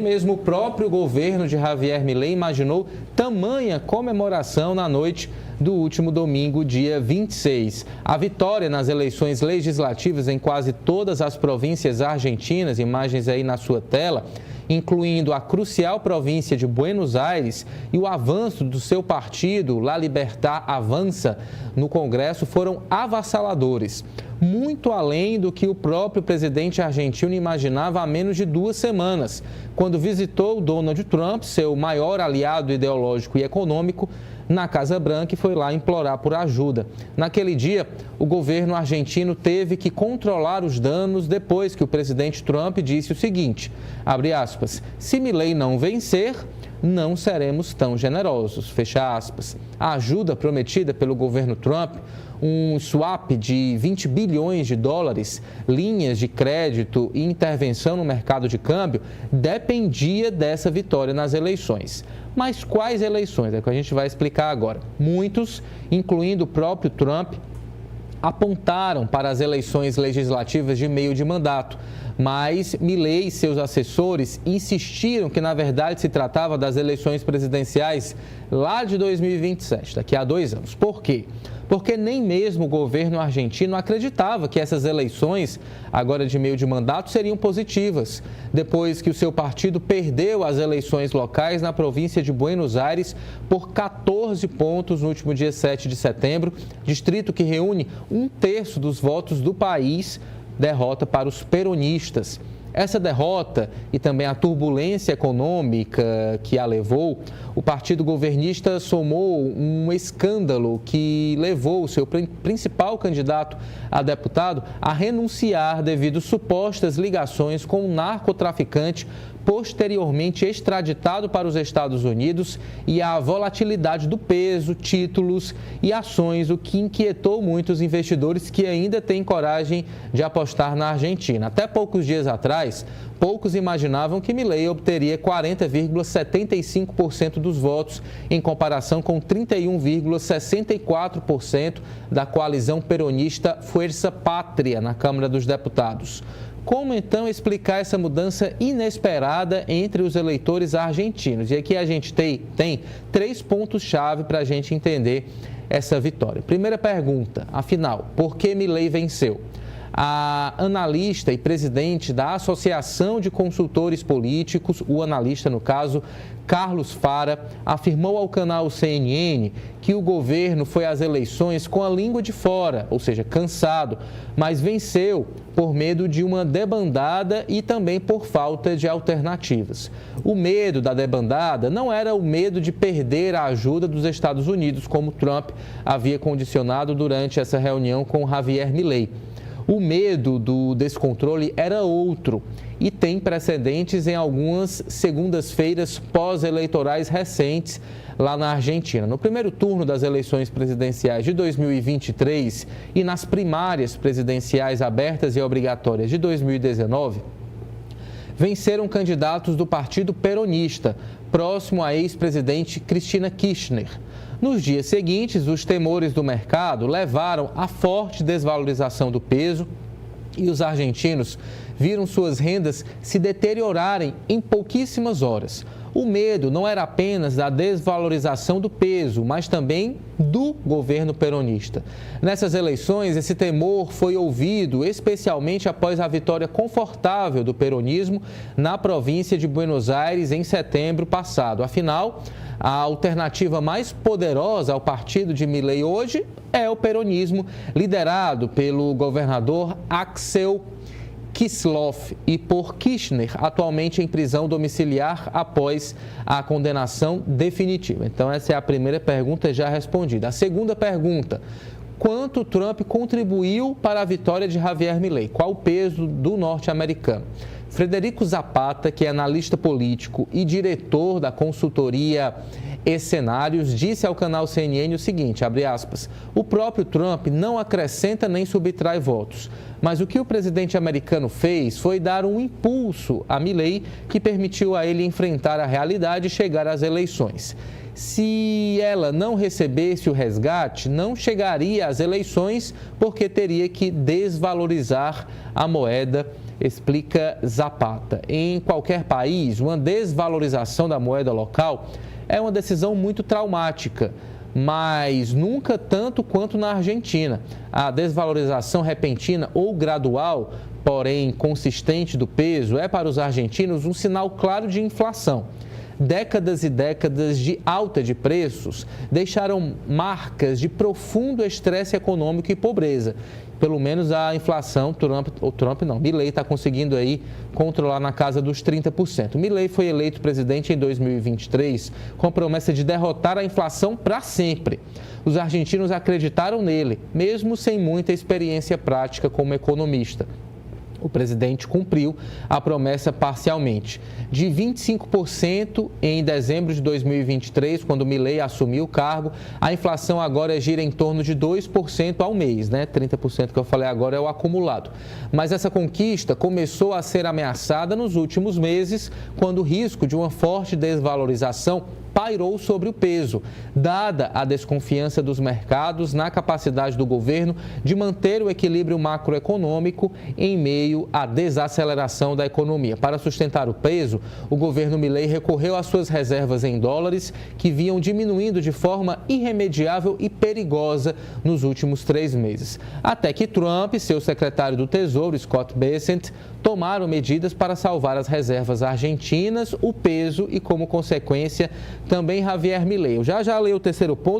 Mesmo o próprio governo de Javier Milei imaginou tamanha comemoração na noite do último domingo, dia 26. A vitória nas eleições legislativas em quase todas as províncias argentinas, imagens aí na sua tela, incluindo a crucial província de Buenos Aires, e o avanço do seu partido, La Libertad Avança, no Congresso foram avassaladores, muito além do que o próprio presidente argentino imaginava há menos de 2 semanas, quando visitou Donald Trump, seu maior aliado ideológico e econômico, na Casa Branca e foi lá implorar por ajuda. Naquele dia, o governo argentino teve que controlar os danos depois que o presidente Trump disse o seguinte, abre aspas, se Milei não vencer, não seremos tão generosos, fecha aspas. A ajuda prometida pelo governo Trump, um swap de 20 bilhões de dólares, linhas de crédito e intervenção no mercado de câmbio, dependia dessa vitória nas eleições. Mas quais eleições? É o que a gente vai explicar agora. Muitos, incluindo o próprio Trump, apontaram para as eleições legislativas de meio de mandato, mas Milei e seus assessores insistiram que, na verdade, se tratava das eleições presidenciais lá de 2027, daqui a 2 anos. Por quê? Porque nem mesmo o governo argentino acreditava que essas eleições, agora de meio de mandato, seriam positivas, depois que o seu partido perdeu as eleições locais na província de Buenos Aires por 14 pontos no último dia 7 de setembro, distrito que reúne 1/3 dos votos do país, derrota para os peronistas. Essa derrota e também a turbulência econômica que a levou, o partido governista somou um escândalo que levou o seu principal candidato a deputado a renunciar devido a supostas ligações com um narcotraficante posteriormente extraditado para os Estados Unidos e a volatilidade do peso, títulos e ações, o que inquietou muitos investidores que ainda têm coragem de apostar na Argentina. Até poucos dias atrás, poucos imaginavam que Milei obteria 40,75% dos votos, em comparação com 31,64% da coalizão peronista Fuerza Pátria na Câmara dos Deputados. Como então explicar essa mudança inesperada entre os eleitores argentinos? E aqui a gente tem 3 pontos-chave para a gente entender essa vitória. Primeira pergunta, afinal, por que Milei venceu? A analista e presidente da Associação de Consultores Políticos, o analista, no caso, Carlos Fara, afirmou ao canal CNN que o governo foi às eleições com a língua de fora, ou seja, cansado, mas venceu por medo de uma debandada e também por falta de alternativas. O medo da debandada não era o medo de perder a ajuda dos Estados Unidos, como Trump havia condicionado durante essa reunião com Javier Milei. O medo do descontrole era outro e tem precedentes em algumas segundas-feiras pós-eleitorais recentes lá na Argentina. No primeiro turno das eleições presidenciais de 2023 e nas primárias presidenciais abertas e obrigatórias de 2019, venceram candidatos do Partido Peronista, próximo à ex-presidente Cristina Kirchner. Nos dias seguintes, os temores do mercado levaram à forte desvalorização do peso e os argentinos viram suas rendas se deteriorarem em pouquíssimas horas. O medo não era apenas da desvalorização do peso, mas também do governo peronista. Nessas eleições, esse temor foi ouvido, especialmente após a vitória confortável do peronismo na província de Buenos Aires em setembro passado. Afinal, a alternativa mais poderosa ao partido de Milei hoje é o peronismo, liderado pelo governador Axel Kicillof e por Kirchner, atualmente em prisão domiciliar após a condenação definitiva. Então, essa é a primeira pergunta já respondida. A segunda pergunta: quanto Trump contribuiu para a vitória de Javier Milei? Qual o peso do norte-americano? Frederico Zapata, que é analista político e diretor da consultoria E-Cenários, disse ao canal CNN o seguinte, abre aspas, o próprio Trump não acrescenta nem subtrai votos, mas o que o presidente americano fez foi dar um impulso a Milei que permitiu a ele enfrentar a realidade e chegar às eleições. Se ela não recebesse o resgate, não chegaria às eleições porque teria que desvalorizar a moeda explica Zapata. Em qualquer país, uma desvalorização da moeda local é uma decisão muito traumática, mas nunca tanto quanto na Argentina. A desvalorização repentina ou gradual, porém consistente do peso, é para os argentinos um sinal claro de inflação. Décadas e décadas de alta de preços deixaram marcas de profundo estresse econômico e pobreza. Pelo menos a inflação, Milei está conseguindo aí controlar na casa dos 30%. Milei foi eleito presidente em 2023 com a promessa de derrotar a inflação para sempre. Os argentinos acreditaram nele, mesmo sem muita experiência prática como economista. O presidente cumpriu a promessa parcialmente. De 25% em dezembro de 2023, quando Milei assumiu o cargo, a inflação agora gira em torno de 2% ao mês, 30% que eu falei agora é o acumulado. Mas essa conquista começou a ser ameaçada nos últimos meses, quando o risco de uma forte desvalorização pairou sobre o peso, dada a desconfiança dos mercados na capacidade do governo de manter o equilíbrio macroeconômico em meio à desaceleração da economia. Para sustentar o peso, o governo Milei recorreu às suas reservas em dólares, que vinham diminuindo de forma irremediável e perigosa nos últimos 3 meses. Até que Trump e seu secretário do Tesouro, Scott Bessent, tomaram medidas para salvar as reservas argentinas, o peso e, como consequência, também Javier Milei. Eu já leio o terceiro ponto.